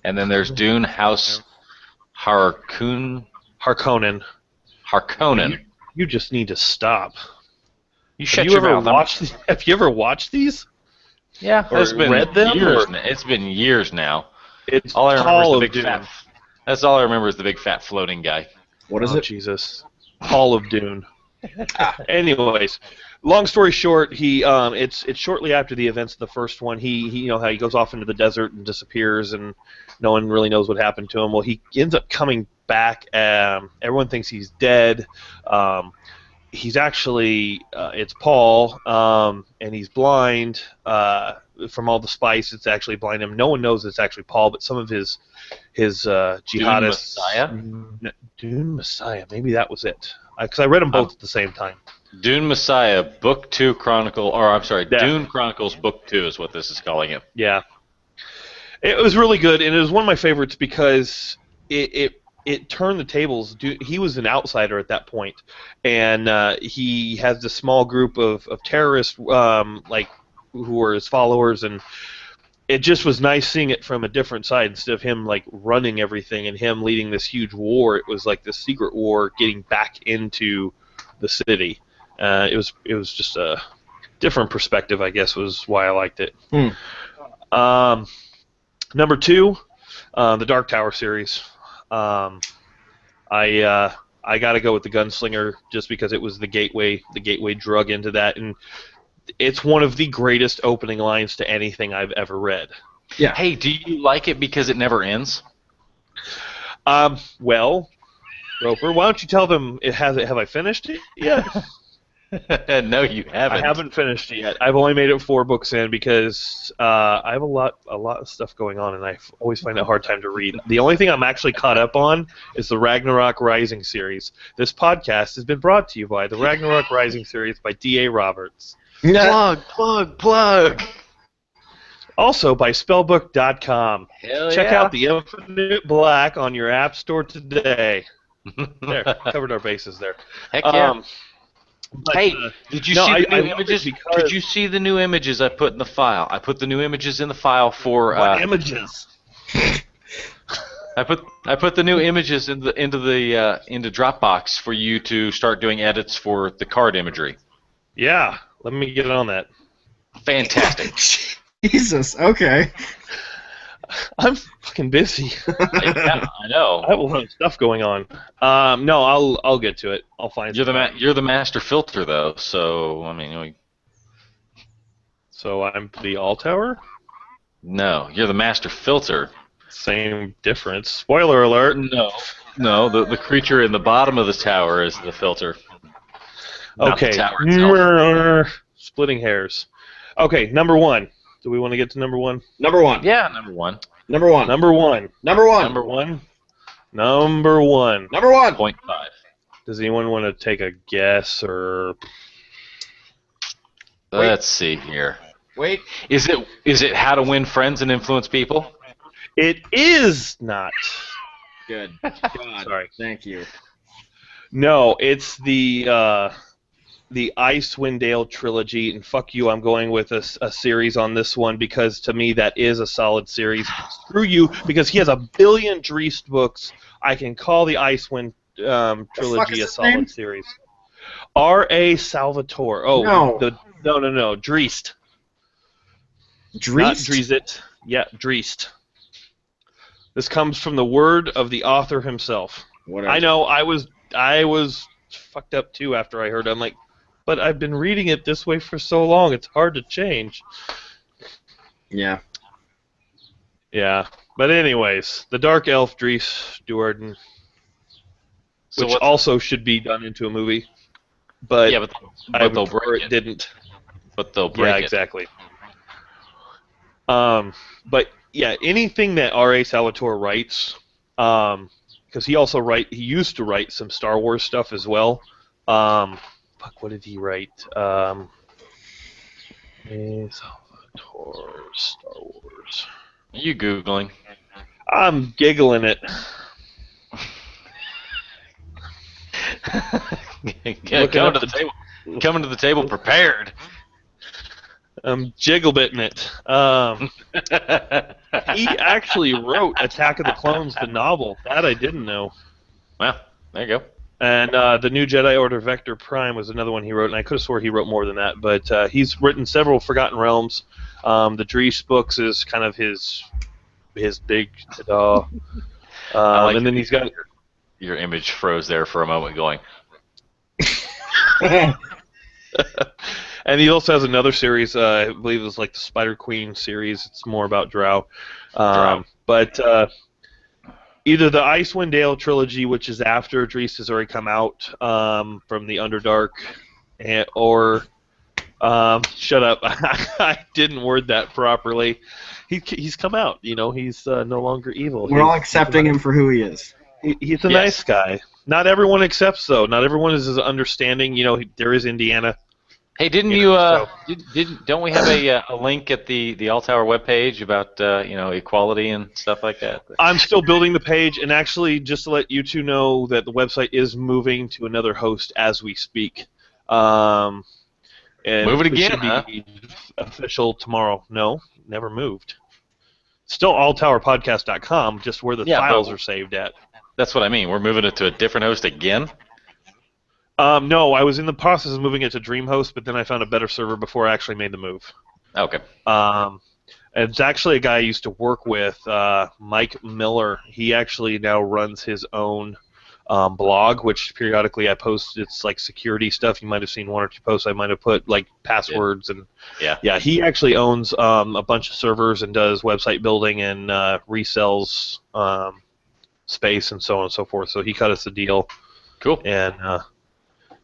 And then there's Dune House Harkonnen. You just need to stop. Shut your mouth. Have you ever watched these? Yeah. Or read them? It's been years now. It's all I remember is the big Dune. fat. That's all I remember is the big fat floating guy. What is it? Jesus. Hall of Dune. Anyways, long story short, it's shortly after the events of the first one. He how he goes off into the desert and disappears, and no one really knows what happened to him. Well, he ends up coming back. Everyone thinks he's dead. He's actually it's Paul, and he's blind from all the spice. It's actually blind him. No one knows it's actually Paul, but some of his jihadists. Dune Messiah. Maybe that was it. Because I read them both at the same time. Dune Messiah, Book 2 Chronicle, or I'm sorry, Dune Chronicles Book 2 is what this is calling it. Yeah. It was really good, and it was one of my favorites because it turned the tables. He was an outsider at that point, and he has this small group of terrorists who were his followers, and it just was nice seeing it from a different side instead of him like running everything and him leading this huge war. It was like this secret war getting back into the city. It was just a different perspective, I guess, was why I liked it. Number 2, the Dark Tower series. I got to go with the Gunslinger just because it was the gateway drug into that, and it's one of the greatest opening lines to anything I've ever read. Yeah. Hey, do you like it because it never ends? Well, Roper, why don't you tell them have I finished it yet? No, you haven't. I haven't finished it yet. I've only made it 4 books in because I have a lot of stuff going on, and I always find it a hard time to read. The only thing I'm actually caught up on is the Ragnarok Rising series. This podcast has been brought to you by the Ragnarok Rising series by D.A. Roberts. Plug. Also by spellbook.com. Hell Check yeah. out the Infinite Black on your app store today. There, covered our bases there. Heck yeah. But, hey, did you see the new images? because- Did you see the new images I put in the file? I put the new images in the file for. What images? I put the new images into Dropbox for you to start doing edits for the card imagery. Yeah, let me get on that. Fantastic. Jesus. Okay. I'm fucking busy. Yeah, I know. I have a lot of stuff going on. No, I'll get to it. I'll find. You're the master filter though, so I mean. So I'm the All Tower? No, you're the master filter. Same difference. Spoiler alert. No, the creature in the bottom of the tower is the filter. Okay. Not the tower itself. Splitting hairs. Okay, number 1. Do we want to get to number 1? Number 1. Yeah, number 1. Number 1. Number 1. Number 1. Number 1. Number 1. Number 1. 0.5. Does anyone want to take a guess or? Let's see here. Wait. Is it How to Win Friends and Influence People? It is not. Good. God. Sorry. Thank you. No, it's the Icewind Dale trilogy, and fuck you, I'm going with a series on this one because to me that is a solid series. Screw you, because he has a billion Dreist books. I can call the Icewind trilogy a solid series. R.A. Salvatore. Oh, no. No. Dreist. Dreist? Not Dreist. Yeah, Dreist. This comes from the word of the author himself. Whatever. I know, I was fucked up too after I heard it. I'm like, but I've been reading it this way for so long, it's hard to change. Yeah. Yeah. But anyways, the Dark Elf Dreist Duarden, which also should be done into a movie. But, yeah, but they'll break it. Didn't. But they'll break it. Yeah, exactly. But yeah, anything that R.A. Salvatore writes, because he used to write some Star Wars stuff as well. Fuck, what did he write? R.A. Salvatore, Star Wars. Are you Googling? I'm giggling it. Coming to the table prepared. I'm jiggle-bitting it. He actually wrote Attack of the Clones, the novel. That I didn't know. Well, there you go. And the New Jedi Order Vector Prime was another one he wrote, and I could have swore he wrote more than that. But he's written several Forgotten Realms. The Dreist books is kind of his big ta-da. And then he's got... Your image froze there for a moment going... And he also has another series, I believe it was like the Spider Queen series. It's more about Drow. But either the Icewind Dale trilogy, which is after Dreist has already come out from the Underdark, or shut up, I didn't word that properly. He's come out. You know, he's no longer evil. We're all accepting him for who he is. He's a nice guy. Not everyone accepts, though. Not everyone is as understanding. You know, there is Indiana. Hey, don't we have a link at the Alltower webpage about equality and stuff like that? I'm still building the page, and actually, just to let you two know that the website is moving to another host as we speak. And move it again, should be official tomorrow. No, never moved. Still alltowerpodcast.com, just where the files are saved at. That's what I mean. We're moving it to a different host again? No, I was in the process of moving it to DreamHost, but then I found a better server before I actually made the move. Okay. It's actually a guy I used to work with, Mike Miller. He actually now runs his own blog, which periodically I post. It's like security stuff. You might have seen one or two posts I might have put, like passwords and yeah. He actually owns a bunch of servers and does website building and resells space and so on and so forth. So he cut us a deal. Cool. And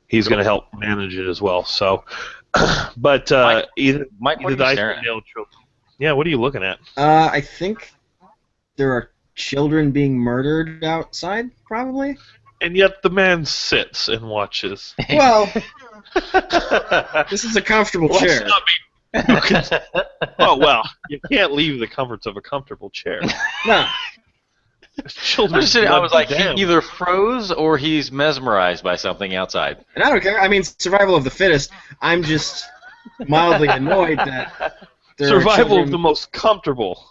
he's going to help manage it as well. So, but either the Iceberg yeah, what are you looking at? I think there are children being murdered outside, probably. And yet the man sits and watches. Well, this is a comfortable chair. Oh, well, you can't leave the comforts of a comfortable chair. No. Children I was like, he either froze or he's mesmerized by something outside. And I don't care. I mean, survival of the fittest. I'm just mildly annoyed that survival of the most comfortable.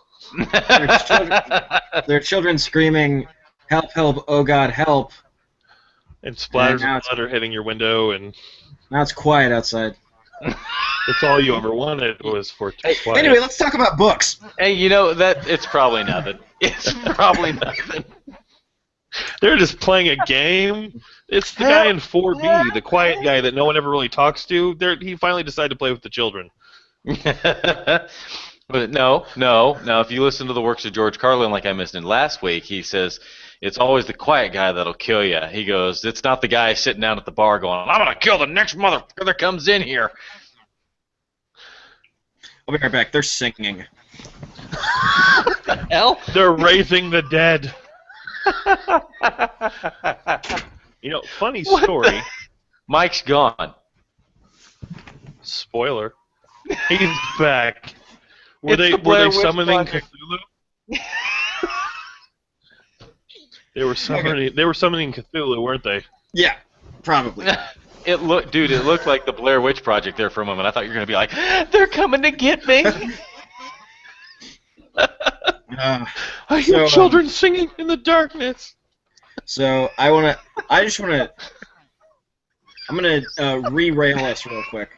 There are children screaming, "Help! Help! Oh God, help!" And splatters of blood are hitting your window, and now it's quiet outside. That's all you ever wanted was for it to be quiet. Anyway, let's talk about books. Hey, you know that it's probably nothing. It's probably nothing. They're just playing a game. It's the guy in 4B, the quiet guy that no one ever really talks to. He finally decided to play with the children. But no. If you listen to the works of George Carlin, like I mentioned last week, he says it's always the quiet guy that'll kill you. He goes, it's not the guy sitting down at the bar going, I'm gonna kill the next motherfucker that comes in here. I'll be right back. They're singing. What the hell? They're raising the dead. You know, funny story. Mike's gone. Spoiler. He's back. Were they summoning Cthulhu? They were summoning Cthulhu, weren't they? Yeah, probably. It looked like the Blair Witch Project there for a moment. I thought you were gonna be like, they're coming to get me. I hear children singing in the darkness. So I'm gonna re-rail us real quick.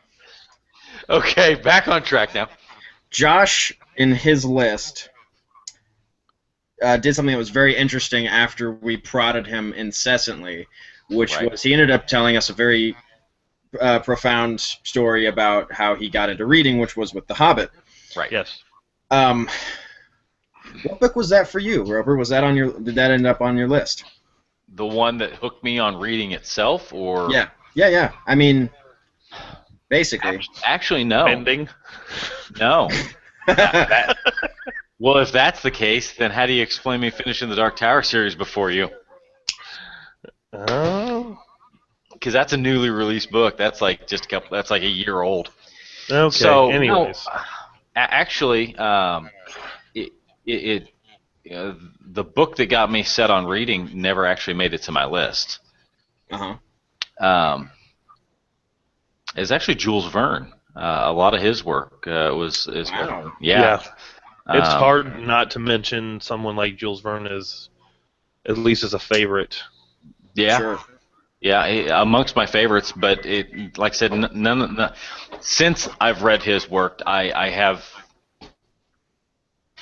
Okay, back on track now. Josh, in his list, did something that was very interesting after we prodded him incessantly, which was he ended up telling us a very profound story about how he got into reading, which was with The Hobbit. Right. Yes. What book was that for you, Roper? Did that end up on your list? The one that hooked me on reading itself, or yeah. I mean, basically. Actually, no. Bending? No. Well, if that's the case, then how do you explain me finishing the Dark Tower series before you? Oh. Because that's a newly released book. That's like That's like a year old. Okay. So, anyways, actually, the book that got me set on reading never actually made it to my list. It's actually Jules Verne. A lot of his work is wow. Yeah. It's hard not to mention someone like Jules Verne as at least as a favorite. Yeah. Sure. Yeah, amongst my favorites, but like I said, since I've read his work, I have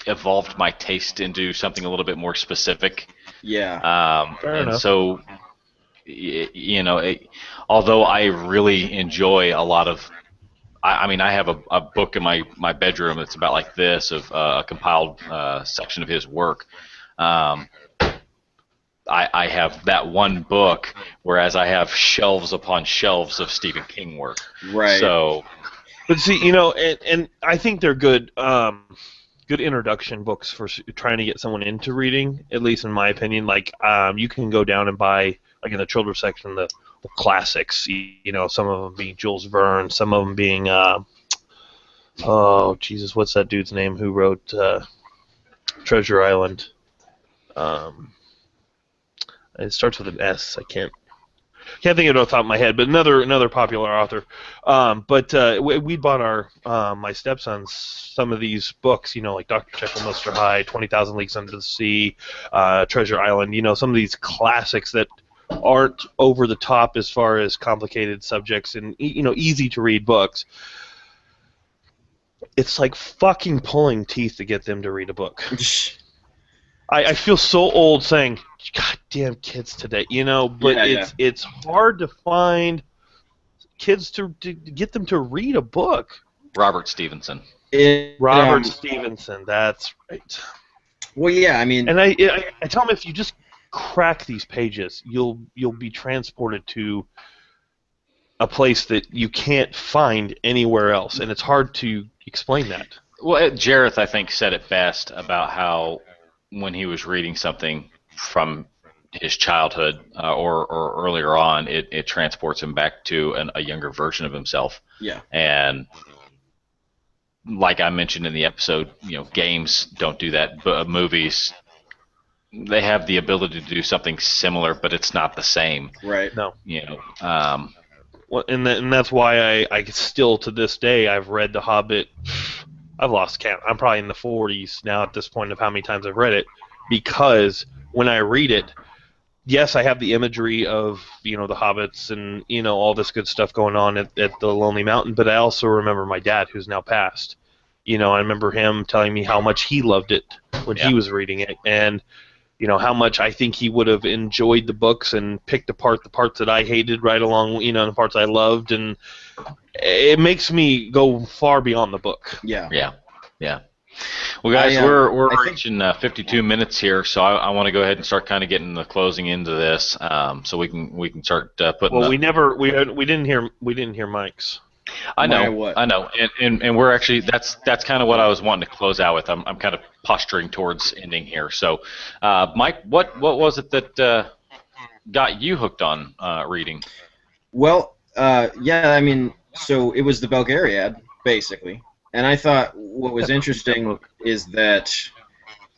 evolved my taste into something a little bit more specific. Yeah. Fair enough. So, although I really enjoy a lot of, I mean, I have a book in my bedroom that's about like this of a compiled section of his work. I have that one book, whereas I have shelves upon shelves of Stephen King work. Right. So, but see, and I think they're good, good introduction books for trying to get someone into reading. At least in my opinion, like you can go down and buy, like in the children's section, the classics. Some of them being Jules Verne, some of them being, oh Jesus, what's that dude's name who wrote Treasure Island? It starts with an S. I can't. can't think of it off the top of my head, but another popular author. But we bought my stepsons some of these books, like Dr. Jekyll, Mr. Hyde, 20,000 Leagues Under the Sea, Treasure Island. Some of these classics that aren't over the top as far as complicated subjects and easy to read books. It's like fucking pulling teeth to get them to read a book. I feel so old saying, "Goddamn kids today," but it's hard to find kids to get them to read a book. Robert Stevenson. Robert Stevenson, that's right. Well, yeah, I mean, and I tell them, if you just crack these pages, you'll be transported to a place that you can't find anywhere else, and it's hard to explain that. Well, Jareth, I think, said it best about how when he was reading something from his childhood or earlier on, it transports him back to a younger version of himself. Yeah. And like I mentioned in the episode, games don't do that, but movies, they have the ability to do something similar, but it's not the same. Right. No. Well, and that's why I still, to this day, I've read The Hobbit. I've lost count. I'm probably in the 40s now at this point of how many times I've read it, because when I read it, yes, I have the imagery of the hobbits and all this good stuff going on at the Lonely Mountain, but I also remember my dad, who's now passed. I remember him telling me how much he loved it when he was reading it, and how much I think he would have enjoyed the books and picked apart the parts that I hated right along, the parts I loved, and it makes me go far beyond the book. Yeah. Well, guys, we're reaching 52 minutes here, so I want to go ahead and start kind of getting the closing into this, so we can start putting. Well, we didn't hear Mike's. I know, and we're actually that's kind of what I was wanting to close out with. I'm kind of posturing towards ending here. So, Mike, what was it that got you hooked on reading? Well, I mean, so it was the Belgariad, basically, and I thought what was interesting is that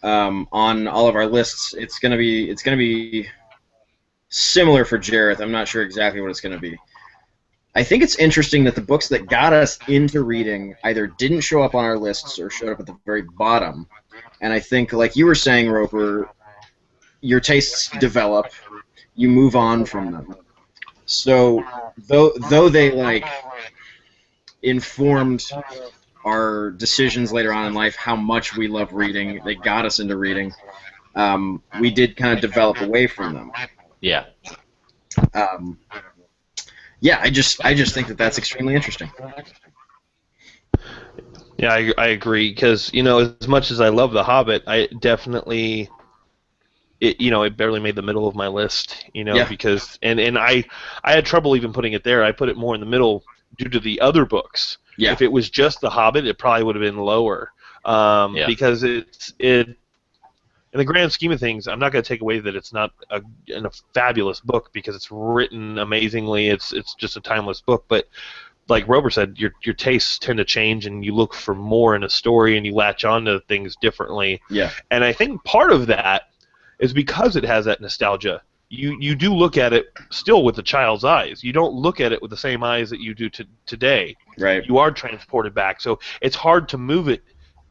on all of our lists, it's gonna be similar for Jareth. I'm not sure exactly what it's gonna be. I think it's interesting that the books that got us into reading either didn't show up on our lists or showed up at the very bottom. And I think, like you were saying, Roper, your tastes develop, you move on from them. So though they informed our decisions later on in life, how much we love reading, they got us into reading, we did kind of develop away from them. Yeah. Yeah, I just think that that's extremely interesting. Yeah, I agree, because as much as I love The Hobbit, I definitely it barely made the middle of my list, because and I had trouble even putting it there. I put it more in the middle due to the other books. Yeah. If it was just The Hobbit, it probably would have been lower. Because it in the grand scheme of things, I'm not going to take away that it's not a fabulous book, because it's written amazingly. It's just a timeless book. But like Roper said, your tastes tend to change, and you look for more in a story, and you latch on to things differently. Yeah. And I think part of that is because it has that nostalgia. You do look at it still with a child's eyes. You don't look at it with the same eyes that you do today. Right. You are transported back. So it's hard to move it.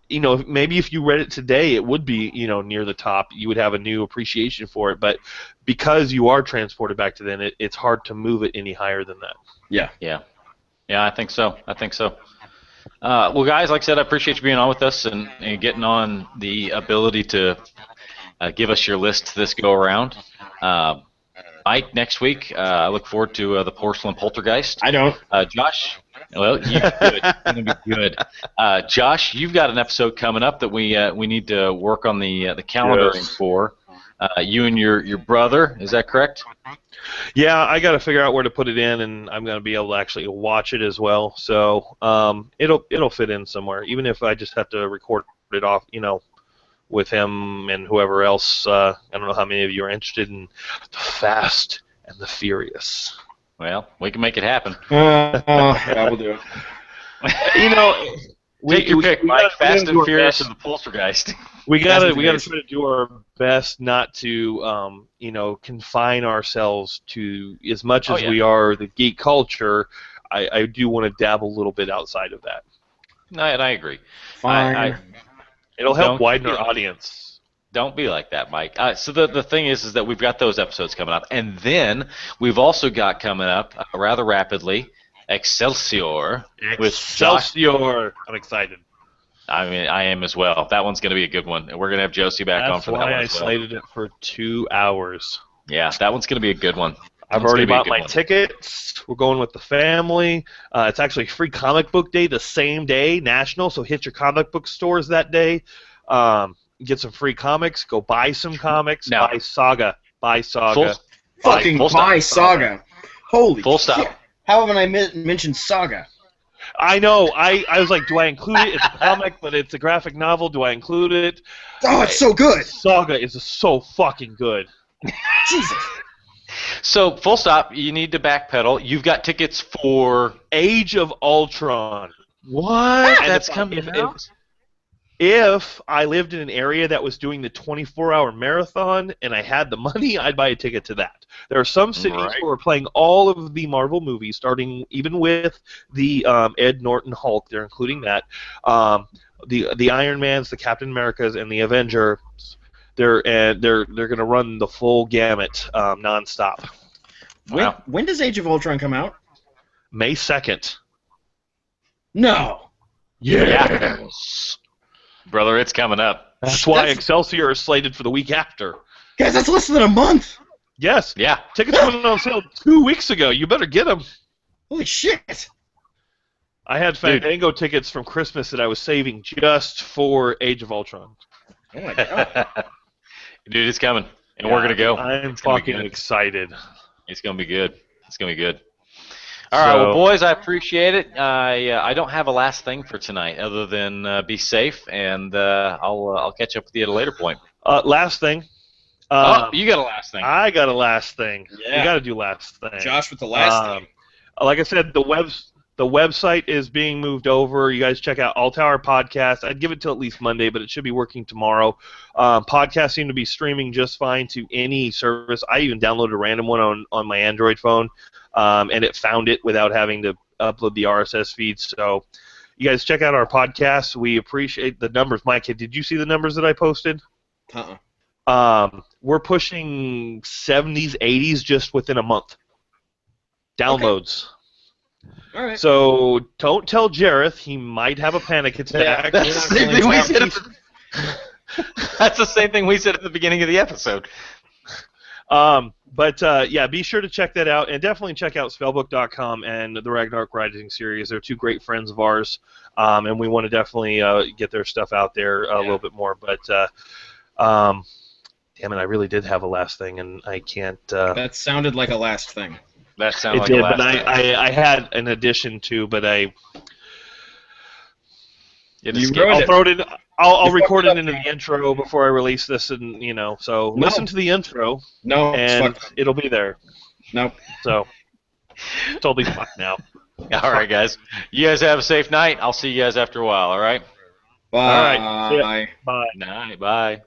Maybe if you read it today, it would be, near the top. You would have a new appreciation for it. But because you are transported back to then, it's hard to move it any higher than that. Yeah. Yeah, I think so. Well, guys, like I said, I appreciate you being on with us and getting on the ability to give us your list this go around. Mike, next week, I look forward to the Porcelain Poltergeist. I don't. Josh, well, you're good. It's going to be good. Josh, you've got an episode coming up that we need to work on the calendaring for. You and your brother, is that correct? Yeah, I got to figure out where to put it in, and I'm going to be able to actually watch it as well. So it'll fit in somewhere, even if I just have to record it off, with him and whoever else. I don't know how many of you are interested in the Fast and the Furious. Well, we can make it happen. Yeah, we'll do it. Take your pick, Mike. Fast and Furious or best. the Poltergeist. We gotta try Furious. to do our best not to confine ourselves to as much as we are the geek culture. I do want to dabble a little bit outside of that. No, and I agree. Fine. It'll help Don't widen be our like- audience. Don't be like that, Mike. So the thing is that we've got those episodes coming up, and then we've also got coming up rather rapidly Excelsior with Josh. Excelsior! I'm excited. I mean, I am as well. That one's going to be a good one, and we're going to have Josie back on That's for that why one I as well. slated it for 2 hours. Yeah, that one's going to be a good one. I've already bought my tickets. We're going with the family. It's actually free comic book day the same day, national, so hit your comic book stores that day. Get some free comics. Go buy some comics. Now- Buy Saga. Buy Saga. Fucking full stop. buy Saga. Holy Full stop. shit. How haven't I mentioned Saga? I know. I was like, do I include it? It's a comic, but it's a graphic novel. Do I include it? Oh, it's so good. Saga is so fucking good. Jesus. So, full stop. You need to backpedal. You've got tickets for Age of Ultron. what? And That's if- coming if- out. If I lived in an area that was doing the 24-hour marathon and I had the money, I'd buy a ticket to that. There are some cities Right. who are playing all of the Marvel movies, starting even with the Ed Norton Hulk. They're including that. The Iron Mans, the Captain Americas, and the Avengers. They're going to run the full gamut nonstop. Wow. When does Age of Ultron come out? May 2nd. No. Yes. Brother, it's coming up. That's why That's- Excelsior is slated for the week after. Guys, that's less than a month. Yes. Yeah. Tickets went on sale 2 weeks ago. You better get them. Holy shit. I had Fandango tickets from Christmas that I was saving just for Age of Ultron. Oh my god. Dude, it's coming. And we're going to go. I'm It's gonna be fucking good. excited. It's going to be good. It's going to be good. All right, well, boys, I appreciate it. I don't have a last thing for tonight other than be safe, and I'll catch up with you at a later point. Last thing. You got a last thing. I got a last thing. Yeah. You got to do last thing. Josh with the last thing. Like I said, the website is being moved over. You guys check out All Tower Podcast. I'd give it till at least Monday, but it should be working tomorrow. Podcasts seem to be streaming just fine to any service. I even downloaded a random one on my Android phone, and it found it without having to upload the RSS feed. So you guys check out our podcast. We appreciate the numbers. Mike, did you see the numbers that I posted? We're pushing 70s, 80s just within a month. Downloads. All right. So don't tell Jareth. He might have a panic attack. That's the same thing we said. That's the same thing we said at the beginning of the episode. Yeah, be sure to check that out, and definitely check out spellbook.com and the Ragnarok Rising series. They're two great friends of ours, and we want to definitely get their stuff out there a little bit more. But damn it, I really did have a last thing, and I can't. That sounded like a last thing. That sounded It like did, a last but thing. I had an addition to, but It You escaped. wrote I'll it. throw it in. I'll You record fucked it up, into the intro before I release this, and so No. listen to the intro, No, and fuck. it'll be there. Nope. So totally fucked now. All right, guys. You guys have a safe night. I'll see you guys after a while, all right? Bye. All right. See ya. Bye. Night. Bye.